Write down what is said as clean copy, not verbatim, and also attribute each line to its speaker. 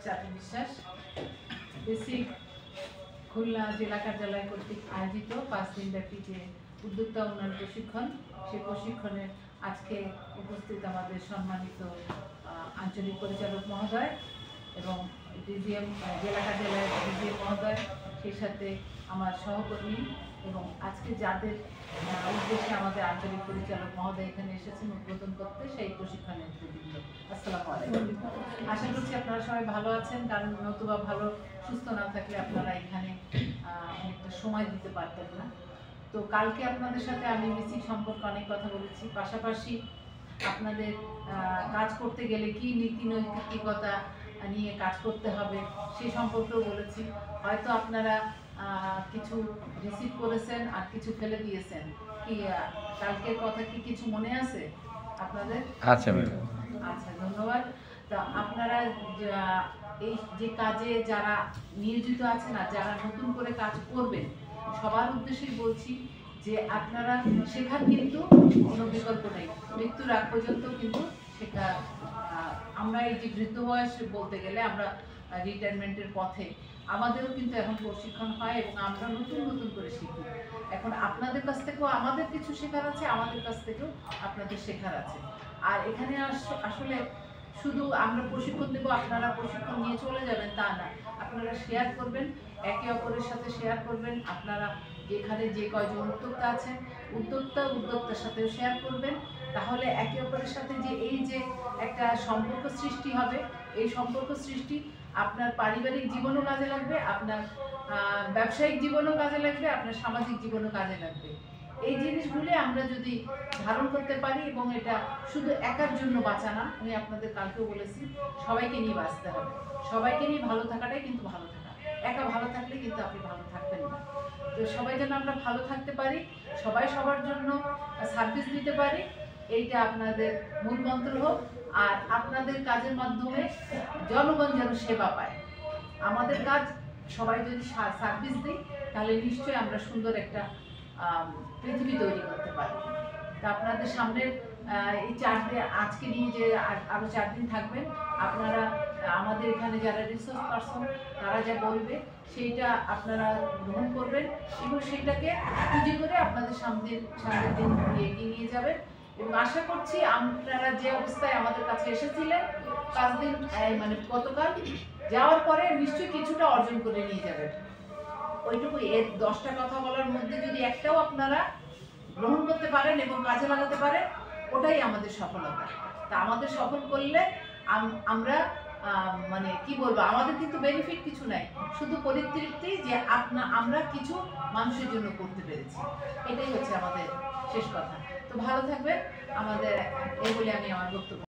Speaker 1: চাপি বিশ্বাস বেসিক খুলনা জেলা কার্যালয় কর্তৃক আয়োজিত 5 দিনব্যাপী যে উদ্যোক্তা উন্নয়ন প্রশিক্ষণ, সেই প্রশিক্ষণে আজকে উপস্থিত আমাদের সম্মানিত আঞ্চলিক পরিচালক মহোদয় এবং ডিজিএম জেলা কার্যালয়ের ডিজিএম মহোদয়, সেই সাথে আমার সহকর্মী এবং আজকে যাদের উদ্দেশ্যে আমাদের আঞ্চলিক পরিচালক মহোদয় এখানে এসেছেন উদ্বোধন করতে, সেই প্রশিক্ষণের নেতৃবৃন্দ, আসসালামু আলাইকুম। আশা করছি আপনারা সবাই ভালো আছেন, কারণ নতুবা ভালো সুস্থ না থাকলে আপনারা এখানে অনেকটা সময় দিতে পারতেন না। তো কালকে আপনাদের সাথে আমি বেসিক সম্পর্কে অনেক কথা বলেছি, পাশাপাশি আপনাদের কাজ করতে গেলে কি নীতি নৈতিকতা নিয়ে কাজ করতে হবে সেই সম্পর্কেও বলেছি। হয়তো আপনারা কিছু রিসিভ করেছেন আর কিছু ফেলে দিয়েছেন, কি কালকের কথা কি কিছু মনে আছে আপনাদের?
Speaker 2: আচ্ছা ম্যাডাম।
Speaker 1: আচ্ছা, ধন্যবাদ। তো আপনারা এই যে কাজে যারা নিয়োজিত আছেন আর যারা নতুন করে কাজ করবেন, সবার উদ্দেশ্যেই বলছি যে আপনারা শেখার কিন্তু কোনো বিকল্প নেই, মৃত্যুর আগ পর্যন্ত কিন্তু শেখা। আমরা এই যে বৃদ্ধ বয়স বলতে গেলে আমরা রিটায়ারমেন্টের পথে, আমাদেরও কিন্তু এখন প্রশিক্ষণ হয় এবং আমরা নতুন নতুন করে শিখি। এখন আপনাদের কাছ থেকেও আমাদের কিছু শেখার আছে, আমাদের কাছ থেকেও আপনাদের শেখার আছে। আর এখানে আসলে শুধু আমরা প্রশিক্ষণ দেবো, আপনারা প্রশিক্ষণ নিয়ে চলে যাবেন তা না, আপনারা শেয়ার করবেন, একে অপরের সাথে শেয়ার করবেন। আপনারা যেখানে যে কয়জন উদ্যোক্তা আছেন, উদ্যোক্তার সাথেও শেয়ার করবেন, তাহলে একে অপরের সাথে যে এই যে একটা সম্পর্ক সৃষ্টি হবে, এই সম্পর্ক সৃষ্টি আপনার পারিবারিক জীবনও কাজে লাগবে, আপনার ব্যবসায়িক জীবনও কাজে লাগবে, আপনার সামাজিক জীবনও কাজে লাগবে। এই জিনিসগুলি আমরা যদি ধারণ করতে পারি, এবং এটা শুধু একার জন্য বাঁচা না, আমি আপনাদের কালকেও বলেছি, সবাইকে নিয়ে বাঁচতে হবে, সবাইকে নিয়ে ভালো থাকাটাই কিন্তু ভালো থাকা। একা ভালো থাকলে কিন্তু আপনি ভালো থাকবেন না। তো সবাই যেন আমরা ভালো থাকতে পারি, সবাই সবার জন্য সার্ভিস দিতে পারি, এইটা আপনাদের মূল মন্ত্র হোক। আর আপনাদের কাজের মাধ্যমে জনগণ যেন সেবা পায়। আমাদের কাজ সবাই যদি সার্ভিস দিই, তাহলে নিশ্চয়ই আমরা সুন্দর একটা পৃথিবী তৈরি করতে পারি। তা আপনাদের সামনের এই 4 দিন, আজকে নিয়ে যে আরও 4 দিন থাকবেন, আপনারা আমাদের এখানে যারা রিসোর্স পারসন তারা যা বলবে সেইটা আপনারা গ্রহণ করবেন এবং সেটাকে পুঁজি করে আপনাদের সামনের দিন এগিয়ে নিয়ে যাবেন। এবং আশা করছি আপনারা যে অবস্থায় আমাদের কাছে এসেছিলেন 5 দিন, মানে গতকাল যাওয়ার পরে নিশ্চয়ই কিছুটা অর্জন করে নিয়ে যাবেন। ওইটুকু, এর 10টা কথা বলার মধ্যে যদি একটাও আপনারা গ্রহণ করতে পারেন এবং কাজে লাগাতে পারেন, ওটাই আমাদের সফলতা। তা আমাদের সফল করলে আমরা মানে কি বলবো, আমাদের কিন্তু বেনিফিট কিছু নাই, শুধু পরিতৃপ্তি যে আমরা কিছু মানুষের জন্য করতে পেরেছি, এটাই হচ্ছে আমাদের শেষ কথা। তো ভালো থাকবেন, আমাদের এই বলে আমি আমার বক্তব্য